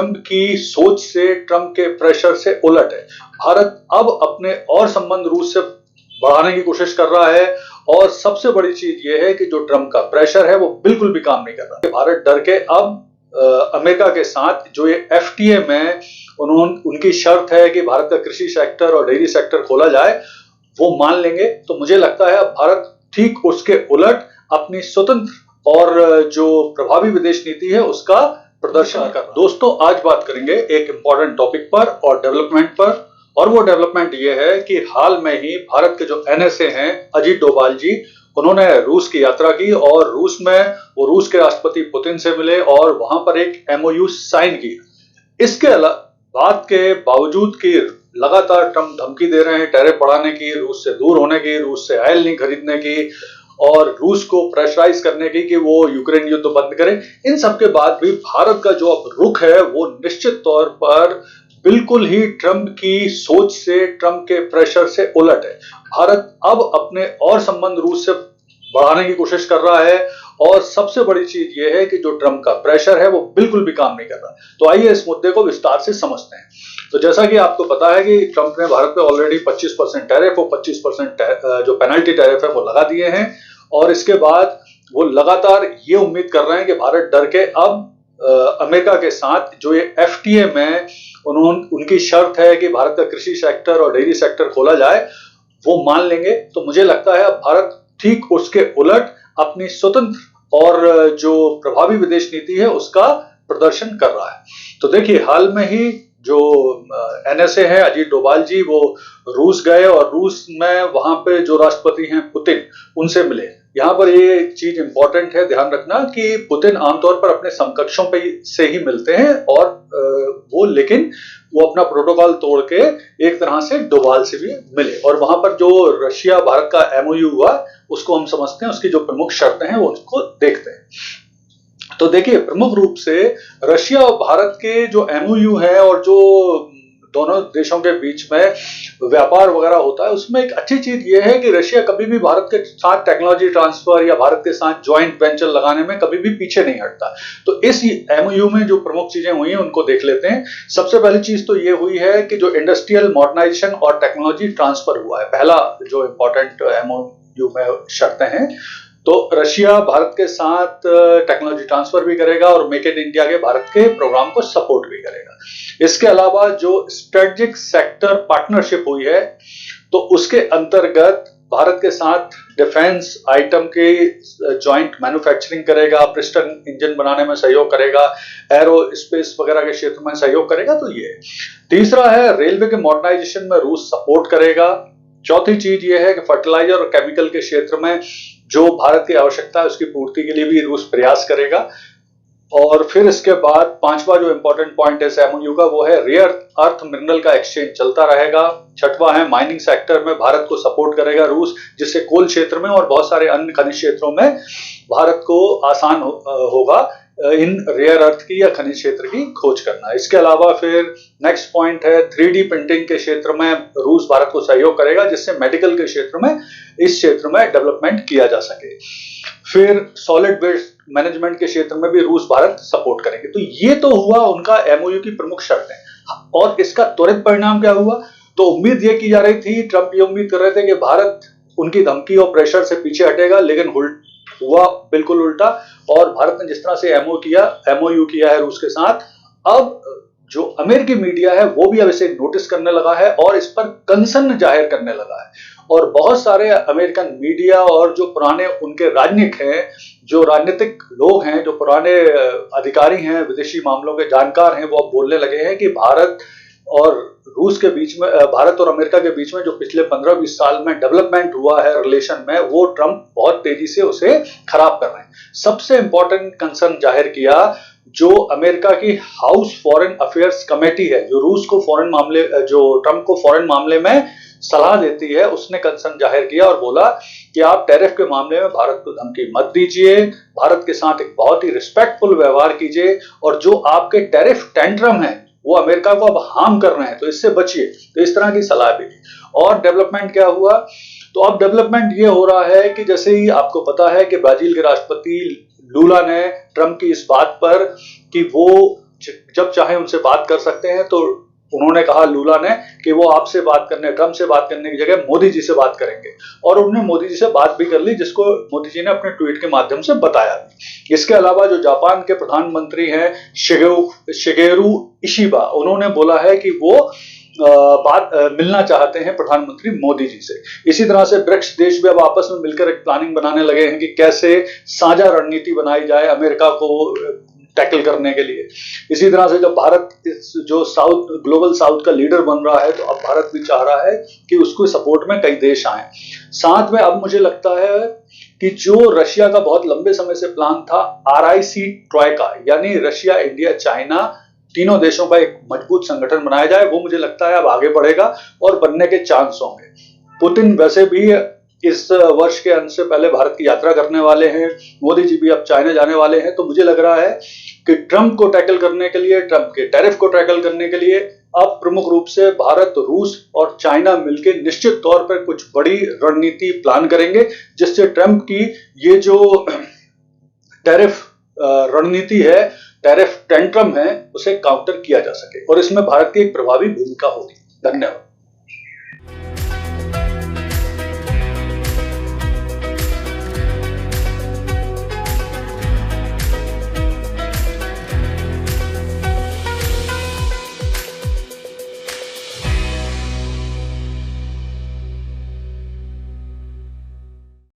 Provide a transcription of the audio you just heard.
Trump की सोच से, ट्रंप के प्रेशर से उलट है। भारत अब अपने और संबंध रूस से बढ़ाने की कोशिश कर रहा है और सबसे बड़ी चीज यह है कि जो ट्रंप का प्रेशर है वो बिल्कुल भी काम नहीं कर रहा। भारत डर के अब अमेरिका के साथ जो ये एफटीए में उनकी शर्त है कि भारत का कृषि सेक्टर और डेयरी सेक्टर खोला जाए, वो मान लेंगे। तो मुझे लगता है अब भारत ठीक उसके उलट अपनी स्वतंत्र और जो प्रभावी विदेश नीति है उसका प्रदर्शन कर रहा है। दोस्तों, आज बात करेंगे एक इंपॉर्टेंट टॉपिक पर और डेवलपमेंट पर, और वो डेवलपमेंट ये है कि हाल में ही भारत के जो एनएसए हैं अजीत डोभाल जी, उन्होंने रूस की यात्रा की और रूस में वो रूस के राष्ट्रपति पुतिन से मिले और वहां पर एक एमओयू साइन की। इसके बात के बावजूद कि लगातार ट्रंप धमकी दे रहे हैं टैरिफ बढ़ाने की, रूस से दूर होने की, रूस से ऑयल नहीं खरीदने की और रूस को प्रेशराइज करने की कि वो यूक्रेन युद्ध बंद करे, इन सब के बाद भी भारत का जो अब रुख है वो निश्चित तौर पर बिल्कुल ही ट्रंप की सोच से, ट्रंप के प्रेशर से उलट है। भारत अब अपने और संबंध रूस से बढ़ाने की कोशिश कर रहा है और सबसे बड़ी चीज यह है कि जो ट्रंप का प्रेशर है वो बिल्कुल भी काम नहीं कर रहा। तो आइए इस मुद्दे को विस्तार से समझते हैं। तो जैसा कि आपको पता है कि ट्रंप ने भारत पे ऑलरेडी 25% टैरिफ और 25% जो पेनल्टी टैरिफ है वो लगा दिए हैं और इसके बाद वो लगातार ये उम्मीद कर रहे हैं कि भारत डर के अब अमेरिका के साथ जो ये एफटीए में उनकी शर्त है कि भारत का कृषि सेक्टर और डेयरी सेक्टर खोला जाए, वो मान लेंगे। तो मुझे लगता है अब भारत ठीक उसके उलट अपनी स्वतंत्र और जो प्रभावी विदेश नीति है उसका प्रदर्शन कर रहा है। तो देखिए, हाल में ही जो एनएसए है अजीत डोभाल जी, वो रूस गए और रूस में वहां पे जो राष्ट्रपति हैं पुतिन, उनसे मिले। यहाँ पर ये चीज इंपॉर्टेंट है ध्यान रखना कि पुतिन आमतौर पर अपने समकक्षों पे से ही मिलते हैं और लेकिन वो अपना प्रोटोकॉल तोड़ के एक तरह से डोभाल से भी मिले और वहां पर जो रशिया भारत का एमओयू हुआ उसको हम समझते हैं, उसकी जो प्रमुख शर्तें हैं वो उसको देखते हैं। तो देखिए, प्रमुख रूप से रशिया और भारत के जो एमओयू है और जो दोनों देशों के बीच में व्यापार वगैरह होता है, उसमें एक अच्छी चीज ये है कि रशिया कभी भी भारत के साथ टेक्नोलॉजी ट्रांसफर या भारत के साथ ज्वाइंट वेंचर लगाने में कभी भी पीछे नहीं हटता। तो इस एमओयू में जो प्रमुख चीजें हुई हैं उनको देख लेते हैं। सबसे पहली चीज तो ये हुई है कि जो इंडस्ट्रियल मॉडर्नाइजेशन और टेक्नोलॉजी ट्रांसफर हुआ है, पहला जो इंपॉर्टेंट एमओयू में शर्तें हैं। तो रशिया भारत के साथ टेक्नोलॉजी ट्रांसफर भी करेगा और मेक इन इंडिया के भारत के प्रोग्राम को सपोर्ट भी करेगा। इसके अलावा जो स्ट्रेटेजिक सेक्टर पार्टनरशिप हुई है, तो उसके अंतर्गत भारत के साथ डिफेंस आइटम के जॉइंट मैन्युफैक्चरिंग करेगा, पिस्टन इंजन बनाने में सहयोग करेगा, एरो स्पेस वगैरह के क्षेत्र में सहयोग करेगा। तो ये तीसरा है, रेलवे के मॉडर्नाइजेशन में रूस सपोर्ट करेगा। चौथी चीज ये है कि फर्टिलाइजर और केमिकल के क्षेत्र में जो भारत की आवश्यकता है उसकी पूर्ति के लिए भी रूस प्रयास करेगा। और फिर इसके बाद पांचवा जो इंपॉर्टेंट पॉइंट है एमओयू का, वो है रेयर अर्थ मिनरल का एक्सचेंज चलता रहेगा। छठवां है, माइनिंग सेक्टर में भारत को सपोर्ट करेगा रूस, जिससे कोल क्षेत्र में और बहुत सारे अन्य खनिज क्षेत्रों में भारत को आसान होगा इन रेयर अर्थ की या खनिज क्षेत्र की खोज करना। इसके अलावा फिर नेक्स्ट पॉइंट है 3D प्रिंटिंग के क्षेत्र में रूस भारत को सहयोग करेगा, जिससे मेडिकल के क्षेत्र में इस क्षेत्र में डेवलपमेंट किया जा सके। फिर सॉलिड वेस्ट मैनेजमेंट के क्षेत्र में भी रूस भारत सपोर्ट करेंगे। तो ये तो हुआ उनका एमओयू की प्रमुख शर्तें। और इसका त्वरित परिणाम क्या हुआ? तो उम्मीद ये की जा रही थी, ट्रंप ये उम्मीद कर रहे थे कि भारत उनकी धमकी और प्रेशर से पीछे हटेगा, लेकिन हुआ बिल्कुल उल्टा। और भारत ने जिस तरह से एमओयू किया है रूस के साथ, अब जो अमेरिकी मीडिया है वो भी अब इसे नोटिस करने लगा है और इस पर कंसर्न जाहिर करने लगा है। और बहुत सारे अमेरिकन मीडिया और जो पुराने उनके राजनीतिक हैं, जो राजनीतिक लोग हैं, जो पुराने अधिकारी हैं, विदेशी मामलों के जानकार हैं, वो अब बोलने लगे हैं कि भारत और रूस के बीच में, भारत और अमेरिका के बीच में जो पिछले 15-20 साल में डेवलपमेंट हुआ है रिलेशन में, वो ट्रंप बहुत तेजी से उसे खराब कर रहे हैं। सबसे इंपॉर्टेंट कंसर्न जाहिर किया जो अमेरिका की हाउस फॉरेन अफेयर्स कमेटी है, जो रूस को जो ट्रंप को फॉरेन मामले में सलाह देती है, उसने कंसर्न जाहिर किया और बोला कि आप टैरिफ के मामले में भारत को धमकी मत दीजिए, भारत के साथ एक बहुत ही रिस्पेक्टफुल व्यवहार कीजिए और जो आपके टैरिफ टेंट्रम है वो अमेरिका को अब हार्म कर रहे हैं, तो इससे बचिए। तो इस तरह की सलाह भी दी। और डेवलपमेंट क्या हुआ? तो अब डेवलपमेंट ये हो रहा है कि जैसे ही आपको पता है कि ब्राजील के राष्ट्रपति लूला ने ट्रंप की इस बात पर कि वो जब चाहे उनसे बात कर सकते हैं। तो उन्होंने कहा, लूला ने, कि वो आपसे बात करने, ट्रंप से बात करने की जगह मोदी जी से बात करेंगे, और उन्होंने मोदी जी से बात भी कर ली, जिसको मोदी जी ने अपने ट्वीट के माध्यम से बताया भी। इसके अलावा जो जापान के प्रधानमंत्री हैं शिगेरू इशिबा, उन्होंने बोला है कि वो मिलना चाहते हैं प्रधानमंत्री मोदी जी से। इसी तरह से ब्रिक्स देश भी अब आपस में मिलकर एक प्लानिंग बनाने लगे हैं कि कैसे साझा रणनीति बनाई जाए अमेरिका को टैकल करने के लिए। इसी तरह से जब भारत जो ग्लोबल साउथ का लीडर बन रहा है, तो अब भारत भी चाह रहा है कि उसको सपोर्ट में कई देश आए। साथ में अब मुझे लगता है कि जो रशिया का बहुत लंबे समय से प्लान था, RIC ट्रॉयका, यानी रशिया, इंडिया, चाइना, तीनों देशों का एक मजबूत संगठन बनाया जाए, वो मुझे लगता है अब आगे बढ़ेगा और बनने के चांस होंगे। पुतिन वैसे भी इस वर्ष के अंत से पहले भारत की यात्रा करने वाले हैं, मोदी जी भी अब चाइना जाने वाले हैं। तो मुझे लग रहा है कि ट्रंप को टैकल करने के लिए, ट्रंप के टैरिफ को टैकल करने के लिए अब प्रमुख रूप से भारत, रूस और चाइना मिलकर निश्चित तौर पर कुछ बड़ी रणनीति प्लान करेंगे, जिससे ट्रंप की ये जो टैरिफ रणनीति है, टैरिफ टेंट्रम है, उसे काउंटर किया जा सके, और इसमें भारत की एक प्रभावी भूमिका होगी। धन्यवाद।